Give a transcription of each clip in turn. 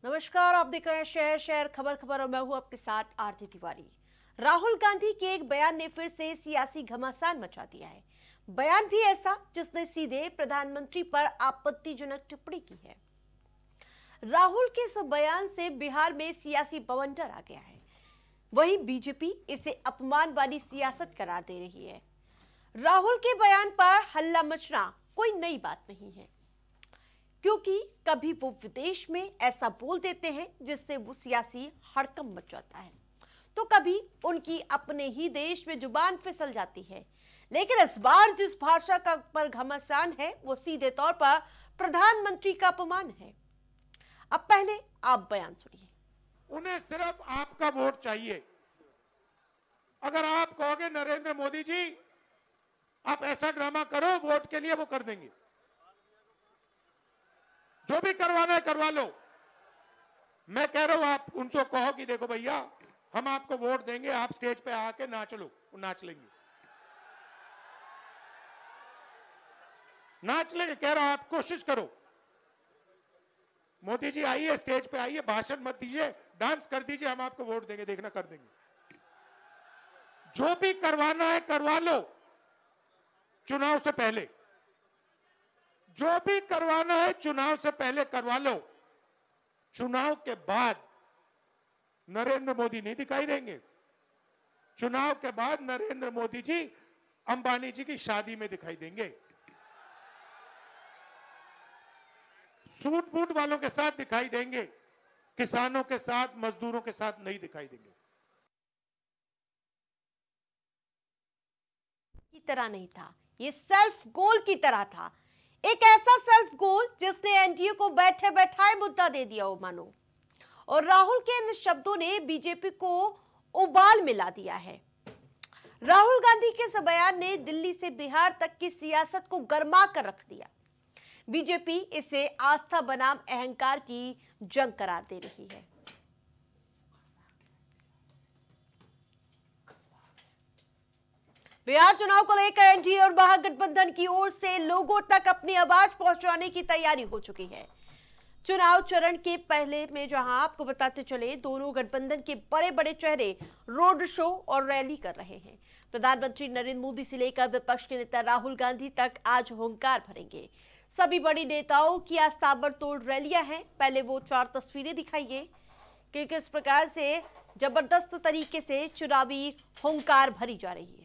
नमस्कार, आप देख रहे हैं शहर शहर खबर और मैं हूं आपके साथ आरती तिवारी। राहुल गांधी के एक बयान ने फिर से सियासी घमासान मचा दिया है। बयान भी ऐसा जिसने सीधे प्रधानमंत्री पर आपत्तिजनक टिप्पणी की है। राहुल के इस बयान से बिहार में सियासी बवंडर आ गया है। वहीं बीजेपी इसे अपमान वाली सियासत करार दे रही है। राहुल के बयान पर हल्ला मचना कोई नई बात नहीं है, क्योंकि कभी वो विदेश में ऐसा बोल देते हैं जिससे वो सियासी हड़कंप मच जाता है, तो कभी उनकी अपने ही देश में जुबान फिसल जाती है। लेकिन इस बार जिस भाषा का पर घमासान है वो सीधे तौर पर प्रधानमंत्री का अपमान है। अब पहले आप बयान सुनिए। उन्हें सिर्फ आपका वोट चाहिए। अगर आप कहोगे नरेंद्र मोदी जी आप ऐसा ड्रामा करो वोट के लिए, वो कर देंगे। जो भी करवाना है करवा लो। मैं कह रहा हूं आप उनको कहो कि देखो भैया हम आपको वोट देंगे, आप स्टेज पे आके नाच लो, वो नाच लेंगे। नाच लेंगे, कह रहा हूं आप कोशिश करो। मोदी जी आइए, स्टेज पे आइए, भाषण मत दीजिए, डांस कर दीजिए, हम आपको वोट देंगे, देखना कर देंगे। जो भी करवाना है करवा लो चुनाव से पहले। जो भी करवाना है चुनाव से पहले करवा लो। चुनाव के बाद नरेंद्र मोदी नहीं दिखाई देंगे। चुनाव के बाद नरेंद्र मोदी जी अंबानी जी की शादी में दिखाई देंगे। सूट बूट वालों के साथ दिखाई देंगे, किसानों के साथ, मजदूरों के साथ नहीं दिखाई देंगे। की तरह नहीं था, ये सेल्फ गोल की तरह था। एक ऐसा सेल्फ गोल जिसने एनडीए को बैठे बैठाए मुद्दा दे दिया हो मानो। और राहुल के इन शब्दों ने बीजेपी को उबाल मिला दिया है। राहुल गांधी के इस बयान ने दिल्ली से बिहार तक की सियासत को गरमा कर रख दिया। बीजेपी इसे आस्था बनाम अहंकार की जंग करार दे रही है। बिहार चुनाव को लेकर एनडीए और महागठबंधन की ओर से लोगों तक अपनी आवाज पहुंचाने की तैयारी हो चुकी है। चुनाव चरण के पहले में जहां आपको बताते चले, दोनों गठबंधन के बड़े बड़े चेहरे रोड शो और रैली कर रहे हैं। प्रधानमंत्री नरेंद्र मोदी से लेकर विपक्ष के नेता राहुल गांधी तक आज हुंकार भरेंगे। सभी बड़ी नेताओं की आज ताबड़तोड़ रैलियां हैं। पहले वो 4 तस्वीरें दिखाइए कि किस प्रकार से जबरदस्त तरीके से चुनावी हुंकार भरी जा रही है।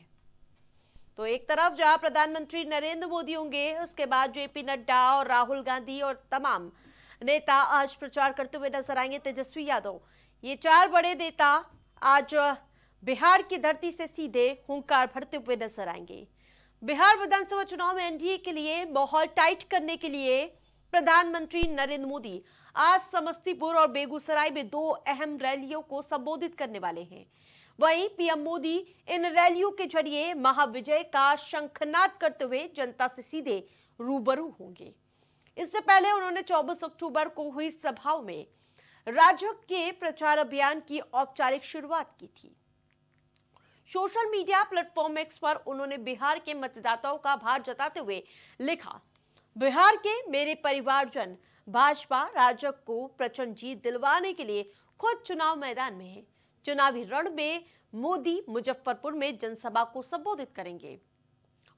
तो एक तरफ जहां प्रधानमंत्री नरेंद्र मोदी होंगे, उसके बाद जेपी नड्डा और राहुल गांधी और तमाम नेता आज प्रचार करते हुए नजर आएंगे। तेजस्वी यादव, ये 4 बड़े नेता आज बिहार की धरती से सीधे हुंकार भरते हुए नजर आएंगे। बिहार विधानसभा चुनाव में एनडीए के लिए माहौल टाइट करने के लिए प्रधानमंत्री नरेंद्र मोदी आज समस्तीपुर और बेगूसराय में 2 अहम रैलियों को संबोधित करने वाले हैं। वहीं पीएम मोदी इन रैलियों के जरिए महाविजय का शंखनाद करते हुए जनता से सीधे रूबरू होंगे। इससे पहले उन्होंने 24 अक्टूबर को हुई सभाओं में राज्य के प्रचार अभियान की औपचारिक शुरुआत की थी। सोशल मीडिया प्लेटफॉर्म एक्स पर उन्होंने बिहार के मतदाताओं का आभार जताते हुए लिखा, बिहार के मेरे परिवारजन, भाजपा राज्य को प्रचंड जीत दिलवाने के लिए खुद चुनाव मैदान में है। चुनावी रण में मोदी मुजफ्फरपुर में जनसभा को संबोधित करेंगे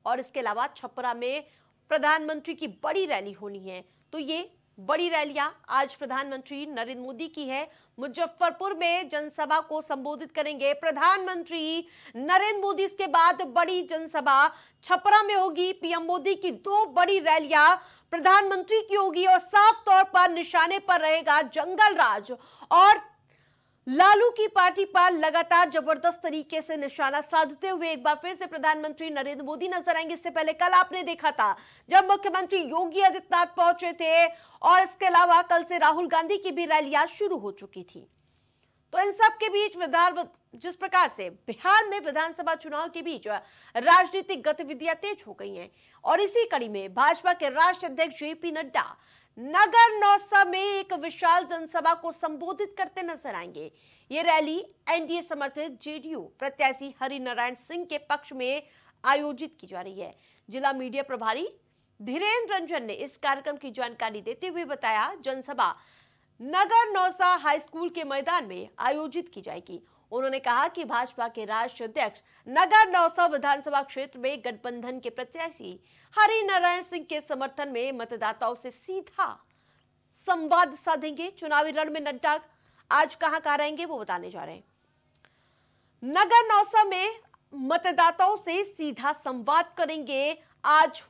और इसके अलावा छपरा में प्रधानमंत्री की बड़ी रैली होनी है। तो ये बड़ी रैलियां आज प्रधानमंत्री नरेंद्र मोदी की है। मुजफ्फरपुर में जनसभा को संबोधित करेंगे प्रधानमंत्री नरेंद्र मोदी। इसके बाद बड़ी जनसभा छपरा में होगी। पीएम मोदी की 2 बड़ी रैलियां प्रधानमंत्री की होगी और साफ तौर पर निशाने पर रहेगा जंगल राज और लालू की पार्टी पर लगातार जबरदस्त तरीके से निशाना साधते हुए एक बार फिर से प्रधानमंत्री नरेंद्र मोदी नजर आएंगे। इससे पहले कल आपने देखा था जब मुख्यमंत्री योगी आदित्यनाथ पहुंचे थे और इसके अलावा कल से राहुल गांधी की भी रैलियां शुरू हो चुकी थी। तो इन सब के बीच जिस प्रकार से बिहार में विधानसभा चुनाव के बीच राजनीतिक गतिविधियां तेज हो गई हैं और इसी कड़ी में भाजपा के राष्ट्रीय अध्यक्ष जेपी नड्डा नगर नौसा में एक विशाल जनसभा को संबोधित करते नजर आएंगे। ये रैली एनडीए समर्थित जेडीयू प्रत्याशी हरिनारायण सिंह के पक्ष में आयोजित की जा रही है। जिला मीडिया प्रभारी धीरेन्द्र रंजन ने इस कार्यक्रम की जानकारी देते हुए बताया, जनसभा नगर नौसा हाई स्कूल के मैदान में आयोजित की जाएगी। उन्होंने कहा कि भाजपा के राष्ट्रीय अध्यक्ष नगर नौसा विधानसभा क्षेत्र में गठबंधन के प्रत्याशी हरि नारायण सिंह के समर्थन में मतदाताओं से सीधा संवाद साधेंगे। चुनावी रण में नड्डा आज कहां रहेंगे वो बताने जा रहे हैं। नगर नौसा में मतदाताओं से सीधा संवाद करेंगे आज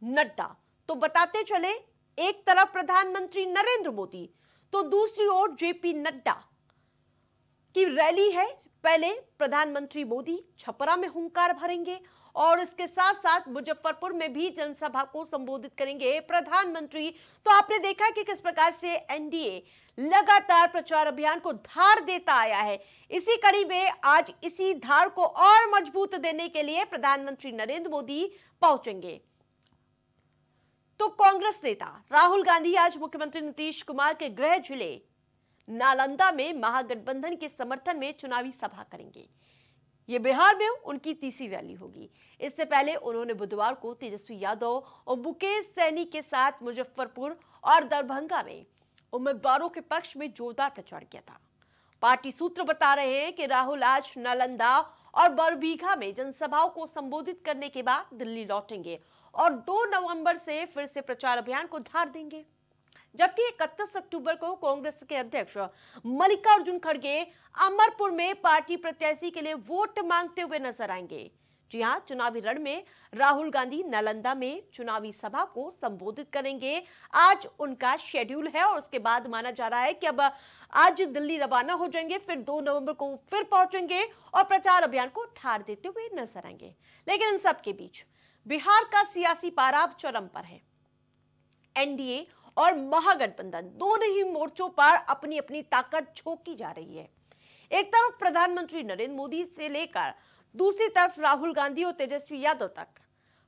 नड्डा। तो बताते चले, एक तरफ प्रधानमंत्री नरेंद्र मोदी तो दूसरी ओर जेपी नड्डा की रैली है। पहले प्रधानमंत्री मोदी छपरा में हुंकार भरेंगे और इसके साथ साथ मुजफ्फरपुर में भी जनसभा को संबोधित करेंगे प्रधानमंत्री। तो आपने देखा कि किस प्रकार से एनडीए लगातार प्रचार अभियान को धार देता आया है। इसी कड़ी में आज इसी धार को और मजबूत देने के लिए प्रधानमंत्री नरेंद्र मोदी पहुंचेंगे। तो कांग्रेस नेता राहुल गांधी आज मुख्यमंत्री नीतीश कुमार के गृह जिले नालंदा में महागठबंधन के समर्थन में चुनावी सभा करेंगे। ये बिहार में उनकी तीसरी रैली होगी। इससे पहले उन्होंने बुधवार को तेजस्वी यादव और मुकेश सैनी के साथ मुजफ्फरपुर और दरभंगा में उम्मीदवारों के पक्ष में जोरदार प्रचार किया था। पार्टी सूत्र बता रहे हैं कि राहुल आज नालंदा और बरबीघा में जनसभाओं को संबोधित करने के बाद दिल्ली लौटेंगे और 2 नवंबर से फिर से प्रचार अभियान को धार देंगे। जबकि 31 अक्टूबर को कांग्रेस के अध्यक्ष मल्लिकार्जुन खड़गे अमरपुर में पार्टी प्रत्याशी के लिए वोट मांगते हुए नजर आएंगे। जी हां, चुनावी रण में राहुल गांधी नालंदा में चुनावी सभा को संबोधित करेंगे। आज उनका शेड्यूल है और उसके बाद माना जा रहा है कि अब आज दिल्ली रवाना हो जाएंगे, फिर 2 नवंबर को फिर पहुंचेंगे और प्रचार अभियान को धार देते हुए नजर आएंगे। लेकिन इन सबके बीच बिहार का सियासी पारा अब चरम पर है। एनडीए और महागठबंधन दोनों ही मोर्चों पर अपनी अपनी ताकत झोंकी जा रही है। एक तरफ प्रधानमंत्री नरेंद्र मोदी से लेकर दूसरी तरफ राहुल गांधी और तेजस्वी यादव तक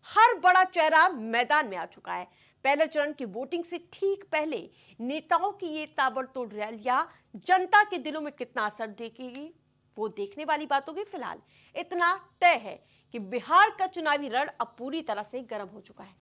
हर बड़ा चेहरा मैदान में आ चुका है। पहले चरण की वोटिंग से ठीक पहले नेताओं की ये ताबड़तोड़ रैलियां जनता के दिलों में कितना असर देखेगी वो देखने वाली बात होगी। फिलहाल इतना तय है कि बिहार का चुनावी रण अब पूरी तरह से गर्म हो चुका है।